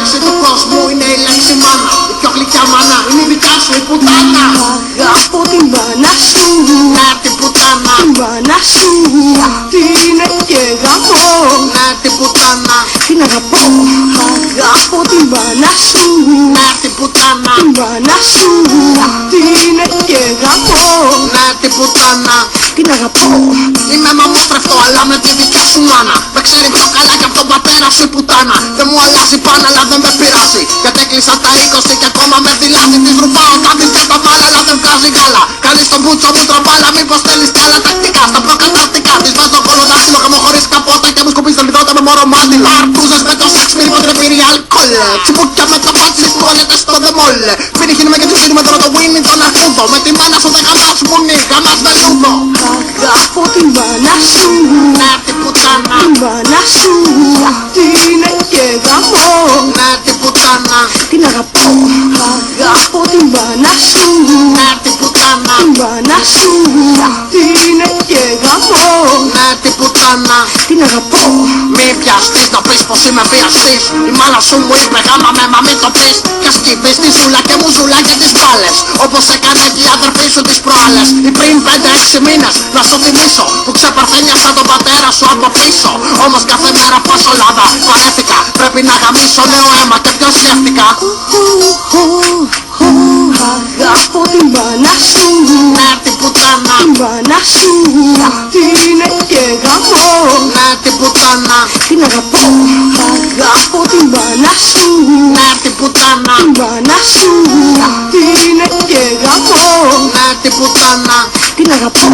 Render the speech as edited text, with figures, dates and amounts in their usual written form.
λέξη του κόσμου είναι η λέξη μάνα. Η πιο γλυκιά μάνα είναι η δικιά σου η πουτάνα. Αγαπώ την μάνα σου, Ναι την πουτάνα. την μάνα σου, την είναι και γαμώ. Ναι την πουτάνα. Την αγαπώ, αγαπώ την μάνα σου, Ναι την πουτάνα. την μάνα σου, την είναι και γαμώ. Ναι την πουτάνα. Την αγαπώ. Είμαι μαμόστρεφτο αλλά με τη δικιά σου μάνα. Με ξέρει πιο καλά και από τον πατέρα σου η πουτάνα. Δεν μου αλλάζει πάνω αλλά δεν με πειράζει. Γιατί έκλεισα τα 20 και ακόμα με δηλάζει. Της ρουμπάω τα μυαλιά τα μάλα αλλά δεν βγάζει γάλα. Κάνει τον μπούτσο μου τροπάλα, μήπως θέλεις κι άλλα τακτικά. Στα προκαταρτικά της βάζω κολοδάχτυλο, γαμώ χωρίς καπότα και μου σκουπίζει το λιδρότα με μωρό μάτιλο. Αρτούζες με το σεξ, μη ποτέ πήρε αλκοόλ. Τσιμπούκια με το μπάτσι σκόλεται στο δεμόλ. Πήρε χίνη με και του χίνη με το Winnie τον Αρκούδο. Με τη μάνα σου δεν γαμάς μουνί, γαμάς βελούδο. Αγαπώ την μάνα σου, Ναι την πουτάνα. την μάνα σου, την είναι και γαμώ. Ναι την πουτάνα. Την αγαπώ, αγαπώ την μάνα σου, Ναι την πουτάνα. την μάνα σου, την είναι και γαμώ. Ναι την πουτάνα. Την αγαπώ. Μη βιαστείς να πεις πως είμαι βιαστής. Η μάνα σου μου είπε γάμα με μα μην το πεις. Και σκύβεις τη ζούλα και μου ζούλα και τις μπάλες. Όπως έκανε και η αδερφή σου τις προάλλες. Ή πριν 5-6 μήνες να σου θυμίσω που ξεπαρθένιασα τον πατέρα σου από πίσω. Όμως κάθε μέρα φασολάδα βαρέθηκα. Πρέπει να γαμίσω νέο αίμα και πιο σκέφτηκα. Αγαπώ την μάνα σου, Ναι την πουτάνα. την μάνα σου, την είναι και γαμώ. Ναι την πουτάνα. Την αγαπώ, αγαπώ την μάνα σου, Ναι την πουτάνα. την μάνα σου, την είναι και γαμώ. Ναι την πουτάνα. Την αγαπώ.